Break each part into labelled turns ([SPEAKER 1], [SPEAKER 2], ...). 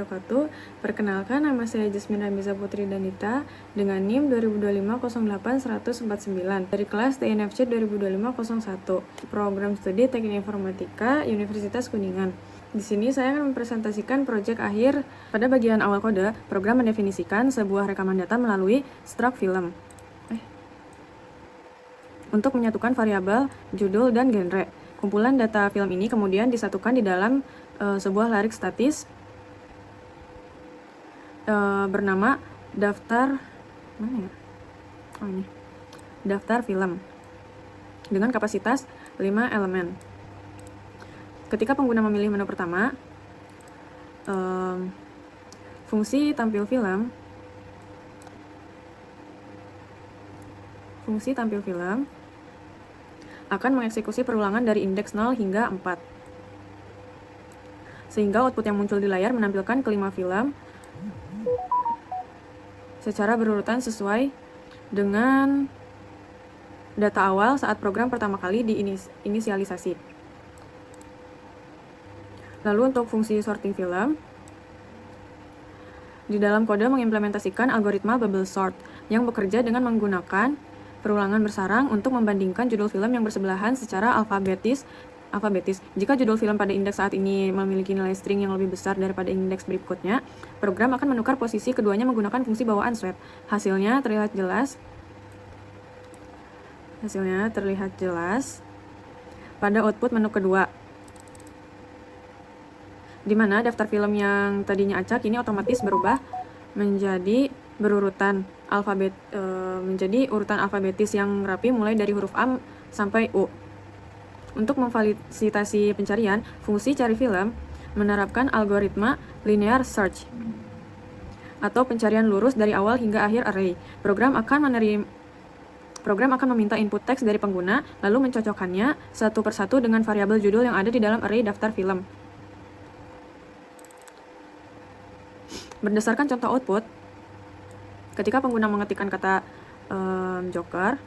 [SPEAKER 1] wabarakatuh. Perkenalkan, nama saya Jasmine Ramiza Putri Danita dengan NIM 2025-08-149 dari kelas TNFC 2025-01, Program Studi Teknik Informatika Universitas Kuningan. Di sini saya akan mempresentasikan proyek akhir. Pada bagian awal kode, program mendefinisikan sebuah rekaman data melalui struct film untuk menyatukan variabel, judul, dan genre. Kumpulan data film ini kemudian disatukan di dalam sebuah larik statis bernama daftar daftar film dengan kapasitas 5 elemen. Ketika pengguna memilih menu pertama, fungsi tampil film akan mengeksekusi perulangan dari indeks 0 hingga 4. Sehingga output yang muncul di layar menampilkan kelima film secara berurutan sesuai dengan data awal saat program pertama kali diinisialisasi. Lalu untuk fungsi sorting film, di dalam kode mengimplementasikan algoritma bubble sort yang bekerja dengan menggunakan perulangan bersarang untuk membandingkan judul film yang bersebelahan secara alfabetis. Jika judul film pada indeks saat ini memiliki nilai string yang lebih besar daripada indeks berikutnya, program akan menukar posisi keduanya menggunakan fungsi bawaan swap. Hasilnya terlihat jelas pada output menu kedua, di mana daftar film yang tadinya acak ini otomatis berubah menjadi menjadi urutan alfabetis yang rapi mulai dari huruf A sampai U. Untuk memfasilitasi pencarian, fungsi cari film menerapkan algoritma linear search atau pencarian lurus dari awal hingga akhir array. Program akan meminta input teks dari pengguna, lalu mencocokkannya satu persatu dengan variabel judul yang ada di dalam array daftar film. Berdasarkan contoh output, ketika pengguna mengetikkan kata Joker,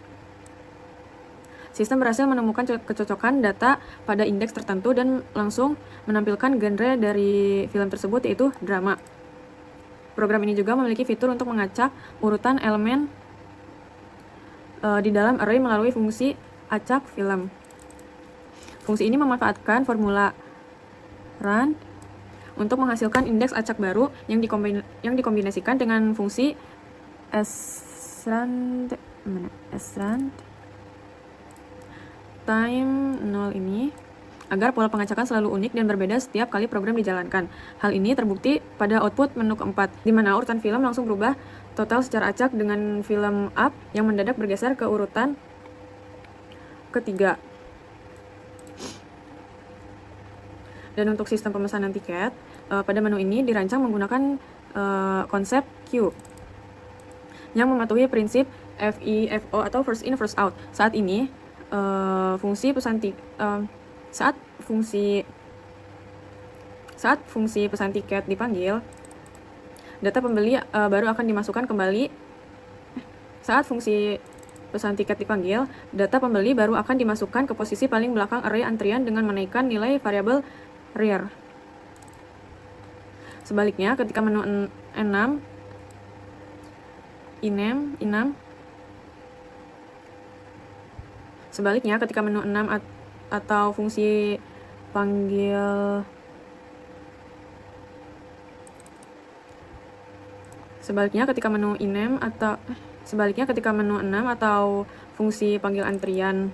[SPEAKER 1] sistem berhasil menemukan kecocokan data pada indeks tertentu dan langsung menampilkan genre dari film tersebut, yaitu drama. Program ini juga memiliki fitur untuk mengacak urutan elemen di dalam array melalui fungsi acak film. Fungsi ini memanfaatkan formula rand untuk menghasilkan indeks acak baru yang dikombinasikan dengan fungsi srand time 0 ini agar pola pengacakan selalu unik dan berbeda setiap kali program dijalankan. Hal ini terbukti pada output menu keempat, di mana urutan film langsung berubah total secara acak dengan film up yang mendadak bergeser ke urutan ketiga. Dan untuk sistem pemesanan tiket, pada menu ini dirancang menggunakan konsep queue yang mematuhi prinsip FIFO atau first in first out. Saat ini saat fungsi pesan tiket dipanggil, data pembeli baru akan dimasukkan kembali. Saat fungsi pesan tiket dipanggil, data pembeli baru akan dimasukkan ke posisi paling belakang array antrian dengan menaikkan nilai variabel rear. Sebaliknya, ketika menu 6 atau fungsi panggil ketika menu 6 atau fungsi panggil antrian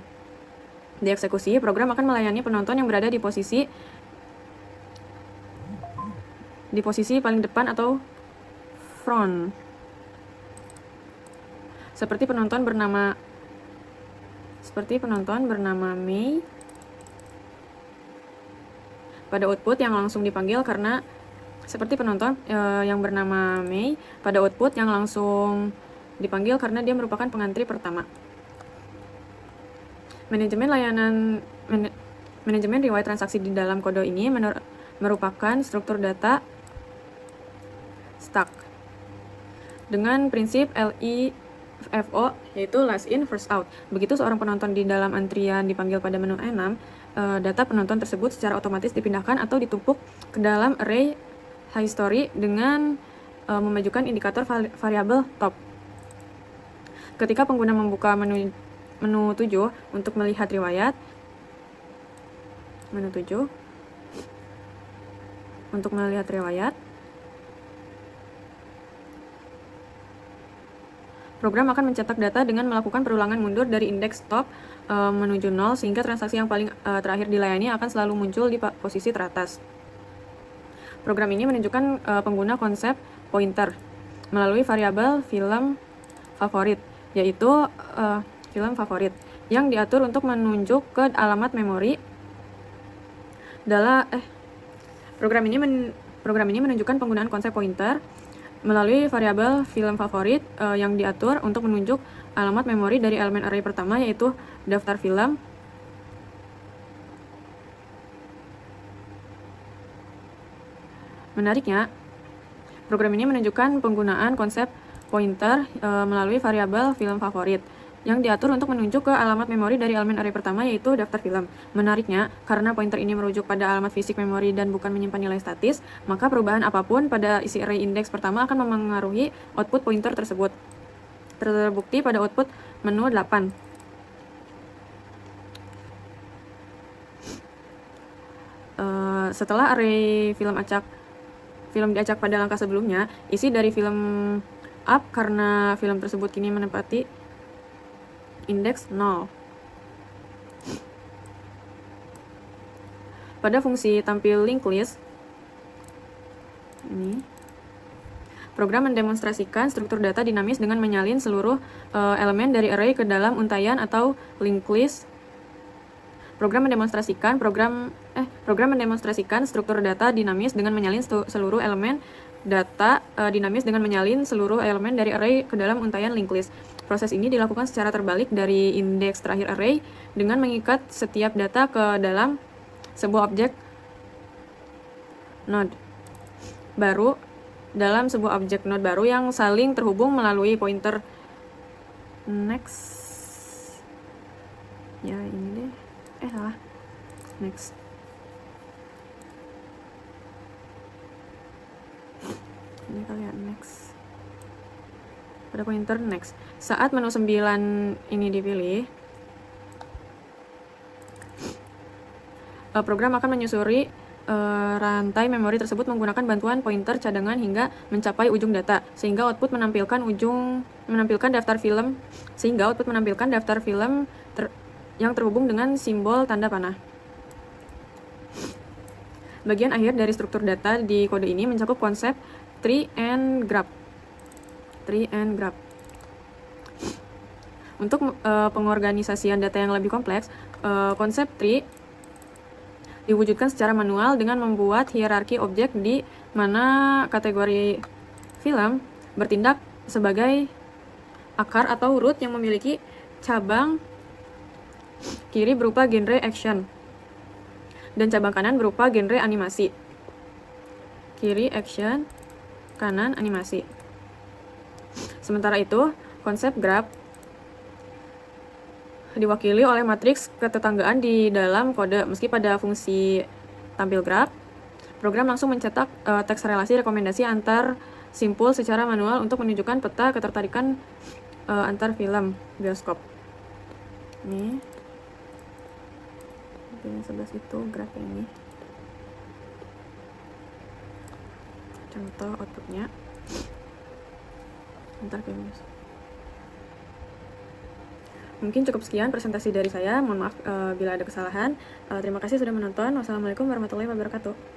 [SPEAKER 1] dieksekusi, program akan melayani penonton yang berada di posisi paling depan atau front, seperti penonton bernama Mei pada output yang langsung dipanggil karena dia merupakan pengantri pertama. Manajemen riwayat transaksi di dalam kode ini merupakan struktur data stack dengan prinsip LIFO, yaitu last in first out. Begitu seorang penonton di dalam antrian dipanggil pada menu 6, data penonton tersebut secara otomatis dipindahkan atau ditumpuk ke dalam array history dengan memajukan indikator variabel top. Ketika pengguna membuka menu 7 untuk melihat riwayat, menu 7 untuk melihat riwayat, program akan mencetak data dengan melakukan perulangan mundur dari indeks top menuju 0 sehingga transaksi yang paling terakhir dilayani akan selalu muncul di posisi teratas. Program ini menunjukkan pengguna konsep pointer melalui variabel film favorit, yaitu film favorit yang diatur untuk menunjuk ke alamat memori. Program ini menunjukkan penggunaan konsep pointer melalui variabel film favorit yang diatur untuk menunjuk alamat memori dari elemen array pertama, yaitu daftar film. Menariknya, program ini menunjukkan penggunaan konsep pointer melalui variabel film favorit yang diatur untuk menunjuk ke alamat memori dari elemen array pertama, yaitu daftar film. Menariknya, karena pointer ini merujuk pada alamat fisik memori dan bukan menyimpan nilai statis, maka perubahan apapun pada isi array indeks pertama akan memengaruhi output pointer tersebut. Terbukti pada output menu 8. Setelah array film diacak pada langkah sebelumnya, isi dari film up karena film tersebut kini menempati indeks 0. Pada fungsi tampil linked list, ini program mendemonstrasikan struktur data dinamis dengan menyalin seluruh elemen dari array ke dalam untaian atau linked list. Program mendemonstrasikan struktur data dinamis dengan menyalin seluruh elemen data dinamis dengan menyalin seluruh elemen dari array ke dalam untaian linked list. Proses ini dilakukan secara terbalik dari indeks terakhir array dengan mengikat setiap data ke dalam sebuah objek node baru yang saling terhubung melalui pointer next. Ya, ini deh. Salah. Next. Ini kalian next. Pada pointer next. Saat menu 9 ini dipilih, program akan menyusuri rantai memori tersebut menggunakan bantuan pointer cadangan hingga mencapai ujung data, sehingga output menampilkan daftar film yang terhubung dengan simbol tanda panah. Bagian akhir dari struktur data di kode ini mencakup konsep tree and graph. Untuk pengorganisasian data yang lebih kompleks, konsep tree diwujudkan secara manual dengan membuat hierarki objek di mana kategori film bertindak sebagai akar atau root yang memiliki cabang kiri berupa genre action dan cabang kanan berupa genre animasi. Kiri action, kanan animasi. Sementara itu, konsep graph diwakili oleh matriks ketetanggaan di dalam kode. Meski pada fungsi tampil graph, program langsung mencetak teks relasi rekomendasi antar simpul secara manual untuk menunjukkan peta ketertarikan antar film bioskop. Ini yang 11 itu graph ini. Contoh outputnya antar film. Mungkin cukup sekian presentasi dari saya. Mohon maaf bila ada kesalahan. Terima kasih sudah menonton. Wassalamualaikum warahmatullahi wabarakatuh.